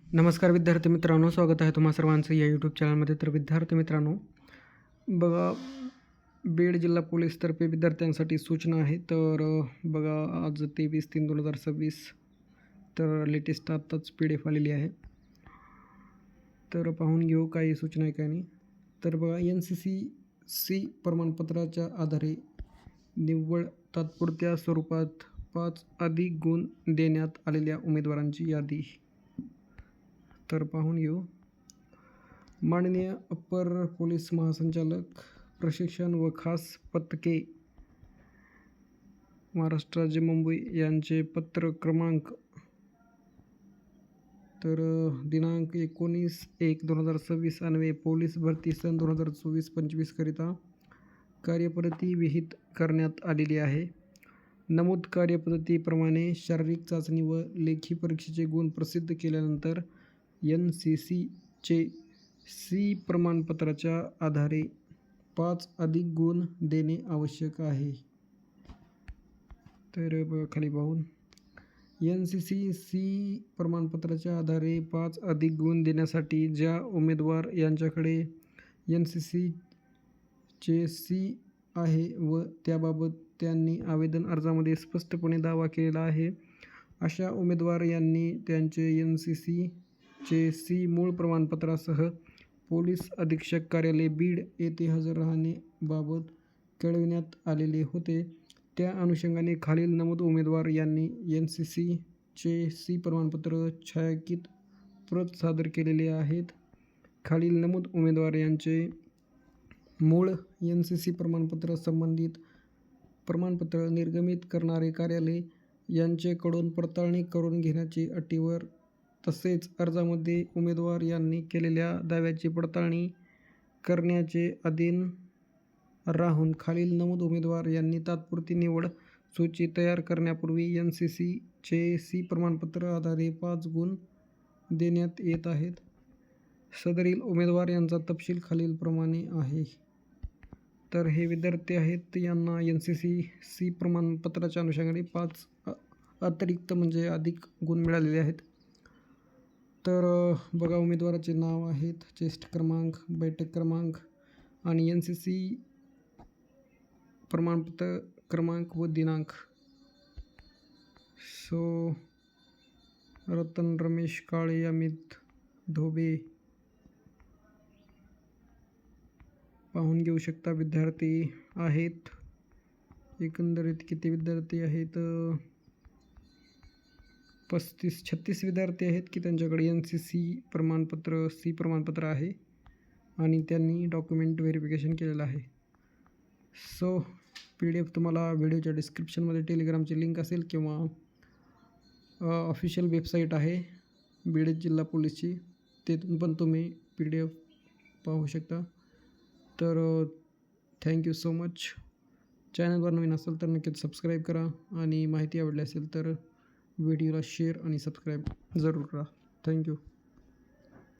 नमस्कार विद्यार्थी मित्रांनो, स्वागत आहे तुम्हा सर्वांचं या यूट्यूब चॅनलमध्ये. तर विद्यार्थी मित्रांनो, बघा, बीड जिल्हा पोलीसतर्फे विद्यार्थ्यांसाठी सूचना आहे. तर बघा, आज 23/3/2026 तर लेटेस्ट आत्ताच PDF आलेली आहे. तर पाहून घेऊ काही सूचना आहे काय नाही. तर बघा, NCC प्रमाणपत्राच्या आधारे निव्वळ तात्पुरत्या स्वरूपात 5 अधिक गुण देण्यात आलेल्या उमेदवारांची यादी. तर पाहून घेऊ. माननीय अप्पर पोलीस महासंचालक प्रशिक्षण व खास पथके महाराष्ट्र राज्य मुंबई यांचे पत्र क्रमांक तर दिनांक 19/1/2026 अन्वये पोलीस भरती सन 2024-25 करिता कार्यपद्धती विहित करण्यात आलेली आहे. नमूद कार्यपद्धतीप्रमाणे शारीरिक चाचणी व लेखी परीक्षेचे गुण प्रसिद्ध केल्यानंतर NCCचे C प्रमाणपत्राच्या आधारे 5 अधिक गुण देणे आवश्यक आहे. तर खाली पाहून NCC प्रमाणपत्राच्या आधारे 5 अधिक गुण देण्यासाठी ज्या उमेदवार यांच्याकडे NCCचे C आहे व त्याबाबत त्यांनी आवेदन अर्जामध्ये स्पष्टपणे दावा केलेला आहे, अशा उमेदवार यांनी त्यांचे NCCचे C मूळ प्रमाणपत्रासह पोलीस अधीक्षक कार्यालय बीड येथे हजर राहण्याबाबत कळविण्यात आलेले होते. त्या अनुषंगाने खालील नमूद उमेदवार यांनी NCCचे C प्रमाणपत्र छायांकित प्रत सादर केलेले आहेत. खालील नमूद उमेदवार यांचे मूळ NCC प्रमाणपत्र संबंधित प्रमाणपत्र निर्गमित करणारे कार्यालय यांचेकडून पडताळणी करून घेण्याची अटीवर, तसेच अर्जामध्ये उमेदवार यांनी केलेल्या दाव्याची पडताळणी करण्याचे अधीन राहून खालील नमूद उमेदवार यांनी तात्पुरती निवड सूची तयार करण्यापूर्वी NCCचे C प्रमाणपत्र आधारे 5 गुण देण्यात येत आहेत. सदरील उमेदवार यांचा तपशील खालीलप्रमाणे आहे. तर हे विद्यार्थी आहेत, यांना NCC प्रमाणपत्राच्या अनुषंगाने 5 अतिरिक्त म्हणजे अधिक गुण मिळालेले आहेत. तर बघा, उमेदवाराचे नाव आहेत, चेस्ट क्रमांक, बैठक क्रमांक आणि NCC प्रमाणपत्र क्रमांक व दिनांक. सो रतन रमेश काळे, अमित धोबे पाहून घेऊ शकता विद्यार्थी आहेत. एकंदरीत किती विद्यार्थी आहेत? 36 विद्यार्थी आहेत की त्यांच्याकडे NCC प्रमाणपत्र C प्रमाणपत्र आहे आणि त्यांनी डॉक्युमेंट व्हेरिफिकेशन केलेलं आहे. सो PDF तुम्हाला व्हिडिओच्या डिस्क्रिप्शनमध्ये टेलिग्रामची लिंक असेल किंवा ऑफिशियल वेबसाईट आहे बीड जिल्हा पोलीसची, तिथून पण तुम्ही PDF पाहू शकता. तर थँक्यू सो मच. चॅनलवर नवीन असेल तर नक्कीच सबस्क्राईब करा आणि माहिती आवडली असेल तर व्हिडिओला शेअर आणि सबस्क्राईब जरूर करा. थँक्यू.